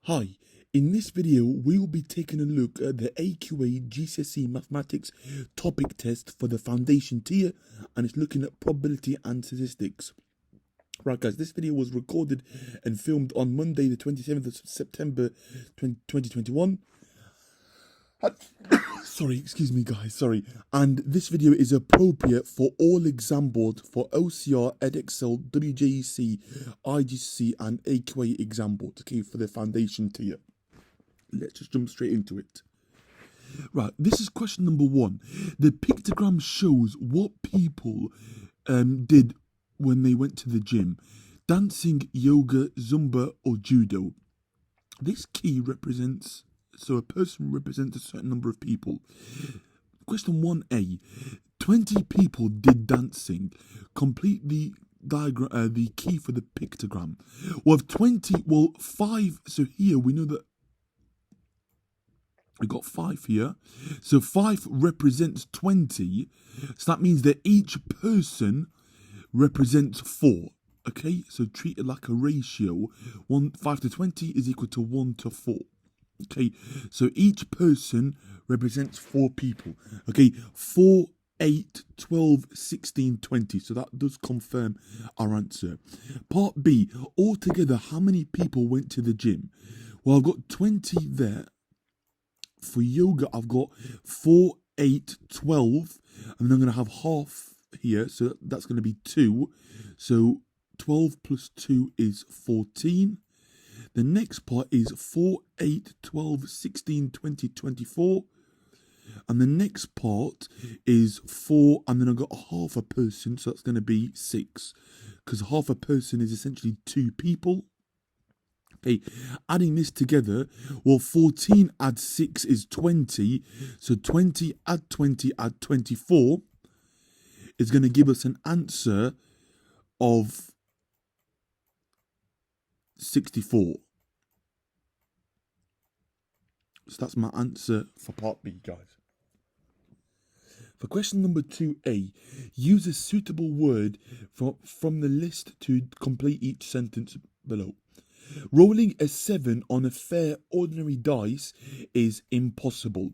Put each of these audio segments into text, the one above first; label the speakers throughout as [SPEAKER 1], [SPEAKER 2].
[SPEAKER 1] Hi, in this video we will be taking a look at the AQA GCSE Mathematics topic test for the foundation tier, and it's looking at probability and statistics. Right guys, this video was recorded and filmed on Monday the 27th of September 2021. Sorry, excuse me guys, sorry. And this video is appropriate for all exam boards for OCR, Edexcel, WJEC, IGCSE and AQA exam boards, okay, for the foundation tier. Let's just jump straight into it. Right, this is question number 1. The pictogram shows what people did when they went to the gym. Dancing, yoga, Zumba or judo. This key represents, so a person represents a certain number of people. Question 1A. 20 people did dancing. Complete the diagram, the key for the pictogram. Well, 5, so here we know that we got 5 here. So 5 represents 20. So that means that each person represents 4. Okay, so treat it like a ratio. 5 to 20 is equal to 1 to 4. Okay, so each person represents 4 people. Okay, 4, 8, 12, 16, 20. So that does confirm our answer. Part B, altogether, how many people went to the gym? Well, I've got 20 there. For yoga, I've got 4, 8, 12. And then I'm going to have half here. So that's going to be 2. So 12 plus 2 is 14. The next part is 4, 8, 12, 16, 20, 24. And the next part is 4, and then I've got half a person, so that's going to be 6. Because half a person is essentially 2 people. Okay, adding this together, well, 14 add 6 is 20. So 20 add 20 add 24 is going to give us an answer of 64. So that's my answer for part B, guys. For question number 2A, use a suitable word from the list to complete each sentence below. Rolling a 7 on a fair ordinary dice is impossible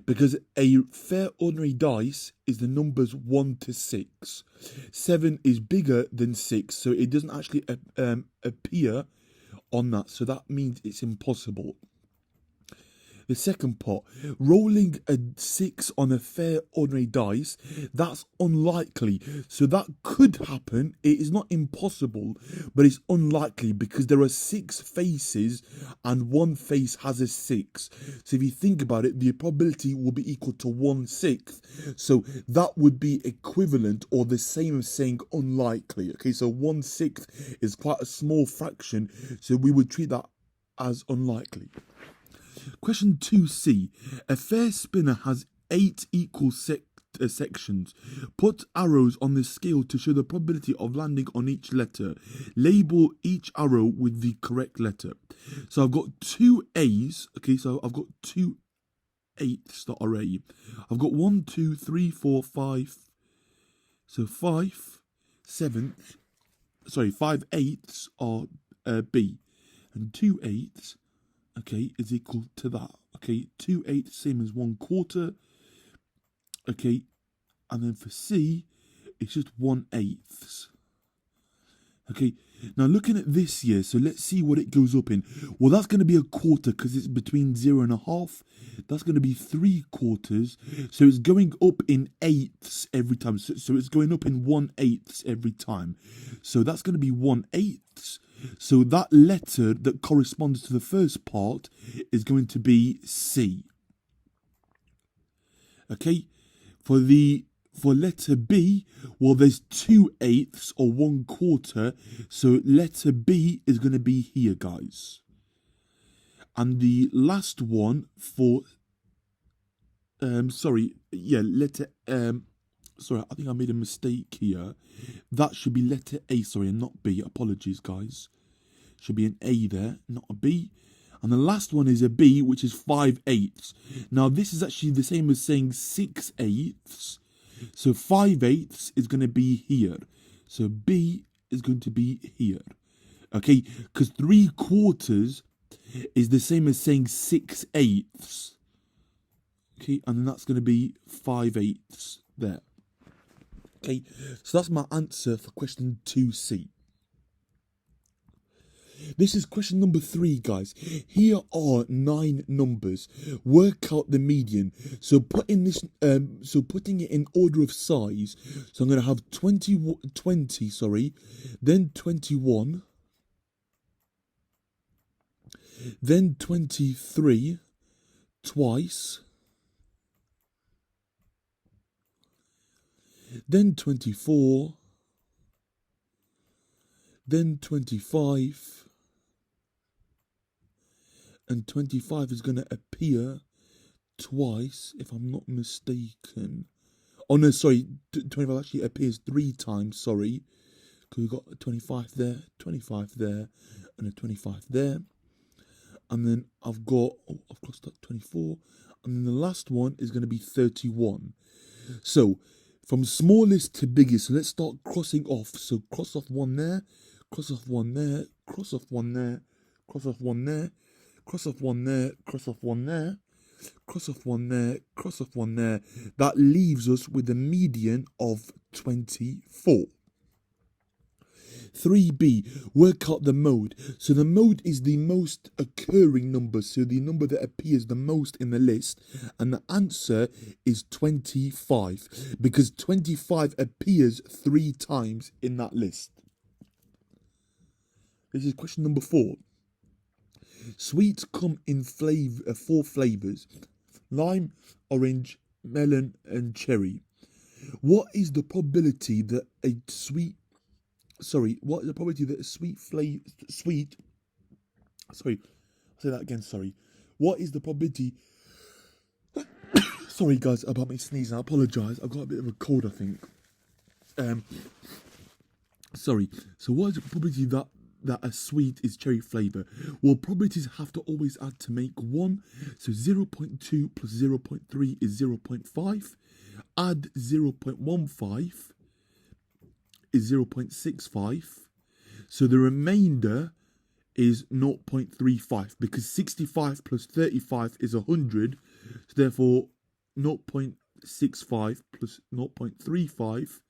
[SPEAKER 1] because a fair ordinary dice is the numbers 1 to 6. 7 is bigger than 6, so it doesn't actually appear on that, so that means it's impossible. The second part, rolling a 6 on a fair ordinary dice, that's unlikely. So that could happen. It is not impossible, but it's unlikely because there are 6 faces and one face has a 6. So if you think about it, the probability will be equal to 1/6. So that would be equivalent or the same as saying unlikely. Okay, so 1/6 is quite a small fraction. So we would treat that as unlikely. Question 2C. A fair spinner has 8 equal sections. Put arrows on the scale to show the probability of landing on each letter. Label each arrow with the correct letter. So I've got 2 A's. Okay, so I've got 2 eighths that are A. I've got 1, 2, 3, 4, 5. So 5 eighths are B. And 2 eighths, okay, is equal to that. Okay, 2 eighths, same as 1/4. Okay, and then for C, it's just 1/8. Okay, now looking at this here, so let's see what it goes up in. Well, that's going to be a quarter because it's between 0 and a half. That's going to be 3/4. So it's going up in eighths every time. So it's going up in 1/8 every time. So that's going to be 1/8. So that letter that corresponds to the first part is going to be C. Okay, for letter B, well, there's 2 eighths or 1/4, so letter B is going to be here, guys. And the last one for, sorry, I think I made a mistake here. That should be letter A, sorry, and not B. Apologies, guys. Should be an A there, not a B. And the last one is a B, which is 5 eighths. Now, this is actually the same as saying 6 eighths. So 5 eighths is going to be here. So B is going to be here. Okay, because 3/4 is the same as saying 6/8. Okay, and then that's going to be 5/8 there. Okay, so that's my answer for question 2C. This is question number 3, guys. Here are 9 numbers. Work out the median. So putting it in order of size. So I'm going to have 20, then 21, then 23 twice, then 24, then 25, and 25 is going to appear twice, if I'm not mistaken. Oh no, sorry, 25 actually appears 3 times, sorry. Because we've got a 25 there, 25 there, and a 25 there. And then I've crossed that 24. And then the last one is going to be 31. So, from smallest to biggest, so let's start crossing off. So, cross off 1 there, cross off 1 there, cross off 1 there, cross off 1 there, cross off 1 there, cross off 1 there, cross off 1 there, cross off 1 there. That leaves us with a median of 24. 3B, work out the mode. So the mode is the most occurring number, so the number that appears the most in the list, and the answer is 25, because 25 appears 3 times in that list. This is question number 4. Sweets come in 4 flavors: lime, orange, melon, and cherry. What is the probability that a sweet What is the probability that a What is the probability? Sorry, guys, about me sneezing. I apologise. I've got a bit of a cold, I think. So what is the probability that a sweet is cherry flavour? Well, probabilities have to always add to make 1. So 0.2 plus 0.3 is 0.5. Add 0.15 is 0.65. So the remainder is 0.35, because 65 plus 35 is 100. So therefore 0.65 plus 0.35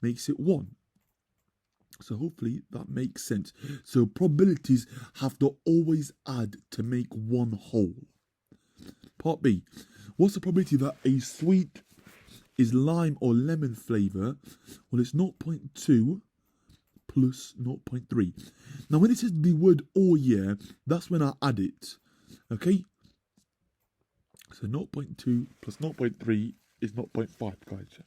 [SPEAKER 1] makes it 1. So hopefully that makes sense. So probabilities have to always add to make 1 whole. Part B. What's the probability that a sweet is lime or lemon flavour? Well, it's 0.2 plus 0.3. Now, when it says the word or, yeah, that's when I add it. Okay? So 0.2 plus 0.3 is 0.5, guys.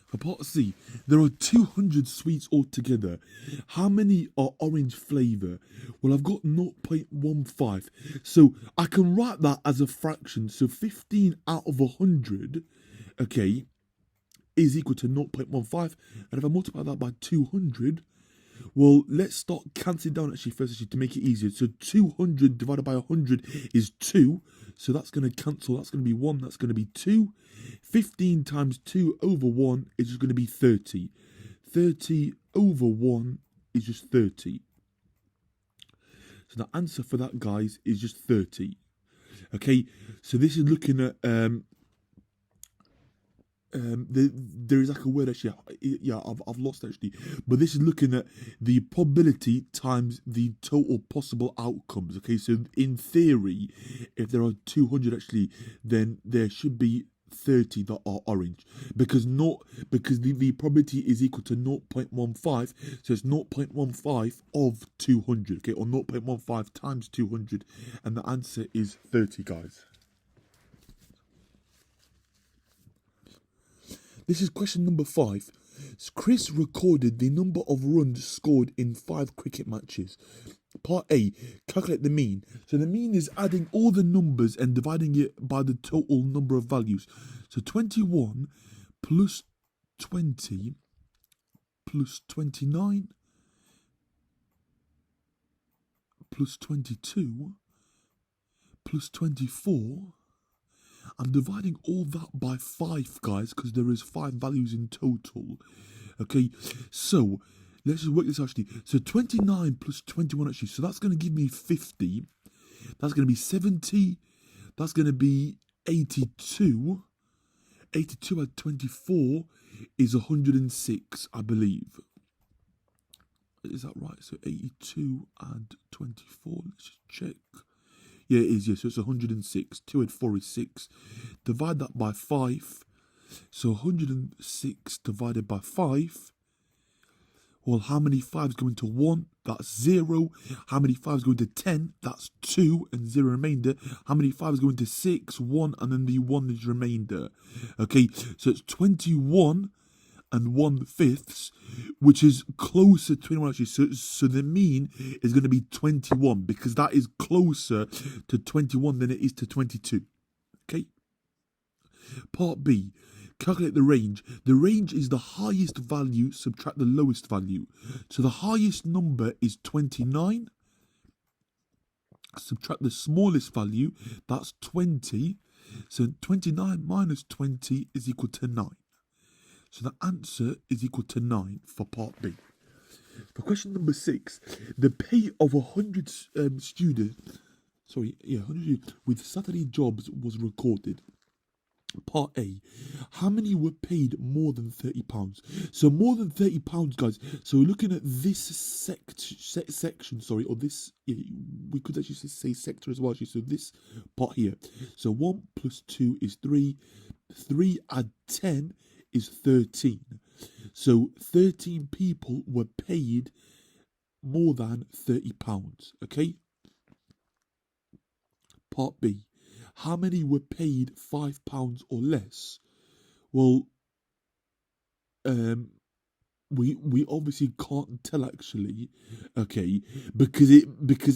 [SPEAKER 1] For part C, there are 200 sweets altogether. How many are orange flavour? Well, I've got 0.15. So I can write that as a fraction. So 15 out of 100, okay, is equal to 0.15. And if I multiply that by 200, well, let's start cancelling down first to make it easier. So 200 divided by 100 is 2. So that's going to cancel. That's going to be 1. That's going to be 2. 15 times 2 over 1 is just going to be 30. 30 over 1 is just 30. So the answer for that, guys, is just 30. Okay, so this is looking at there is like a word actually. Yeah, I've lost actually. But this is looking at the probability times the total possible outcomes. Okay, so in theory, if there are 200 actually, then there should be 30 that are orange, because the probability is equal to 0.15, so it's 0.15 of 200, okay, or 0.15 times 200, and the answer is 30, guys. This is question number 5. Chris recorded the number of runs scored in 5 cricket matches. Part A, calculate the mean. So the mean is adding all the numbers and dividing it by the total number of values. So 21 plus 20 plus 29 plus 22 plus 24. I'm dividing all that by 5, guys, because there is 5 values in total. Okay, so Let's just work this actually. So 29 plus 21 actually. So that's going to give me 50. That's going to be 70. That's going to be 82. 82 add 24 is 106, I believe. Is that right? So 82 add 24. Let's just check. Yeah, it is. Yeah, so it's 106. 2 add 4 is 6. Divide that by 5. So 106 divided by 5. Well, how many 5s go into 1? That's 0. How many 5s go into 10? That's 2 and 0 remainder. How many 5s go into 6? 1 and then the 1 is remainder. Okay, so it's 21 and 1/5, which is closer to 21 actually. So the mean is going to be 21 because that is closer to 21 than it is to 22. Okay. Part B. Calculate the range. The range is the highest value, subtract the lowest value. So the highest number is 29. Subtract the smallest value, that's 20. So 29 minus 20 is equal to 9. So the answer is equal to 9 for part B. For question number 6, the pay of 100 students, 100 with Saturday jobs was recorded. Part A, how many were paid more than £30? So more than £30, guys. So we're looking at this section, or this, we could actually say sector as well, actually. So this part here. So 1 plus 2 is 3. 3 add 10 is 13. So 13 people were paid more than £30, okay? Part B, how many were paid £5 or less? Well, we obviously can't tell actually, okay, because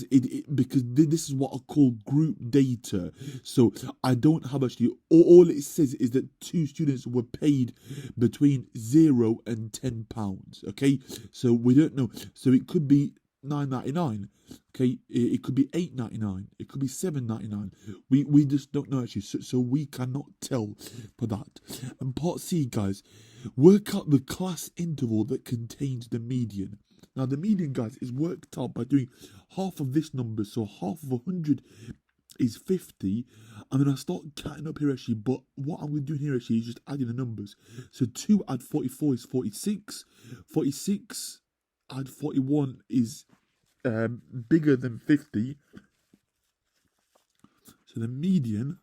[SPEAKER 1] this is what I call group data. So I don't have actually all it says is that 2 students were paid between £0 and £10. Okay, so we don't know. So it could be £9.99. Okay, it could be £8.99. It could be £7.99. We just don't know actually. So we cannot tell for that. And part C, guys, work out the class interval that contains the median. Now the median, guys, is worked out by doing half of this number. So half of 100 is 50, and then I start counting up here actually. But what I'm doing here actually is just adding the numbers. So 2 add 44 is 46. 46 add 41 is bigger than 50. So the median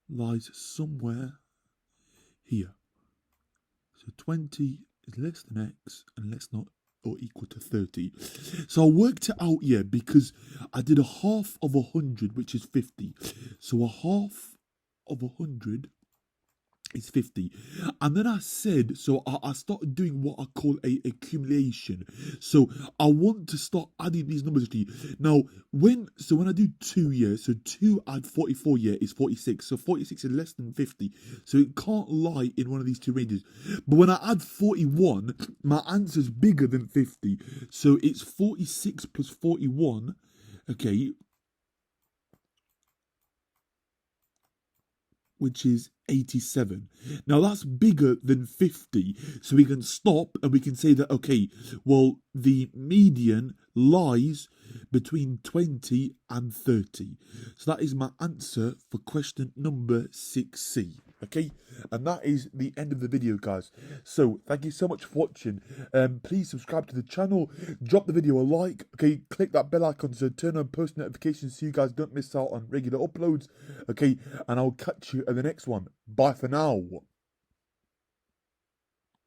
[SPEAKER 1] lies somewhere here. So 20 is less than x and less not or equal to 30. So I worked it out here because I did a half of 100, which is 50. So a half of 100 is 50. And then I said, so I started doing what I call a accumulation. So I want to start adding these numbers to you. Now, when I do 2 years, so 2 add 44 is 46. So 46 is less than 50. So it can't lie in one of these two ranges. But when I add 41, my answer is bigger than 50. So it's 46 plus 41, okay, which is 87. Now that's bigger than 50, so we can stop and we can say that, okay, well, the median lies between 20 and 30. So that is my answer for question number 6C. Okay, and that is the end of the video, guys. So thank you so much for watching. Please subscribe to the channel, drop the video a like, okay, click that bell icon to turn on post notifications so you guys don't miss out on regular uploads, okay, and I'll catch you at the next one. Bye for now.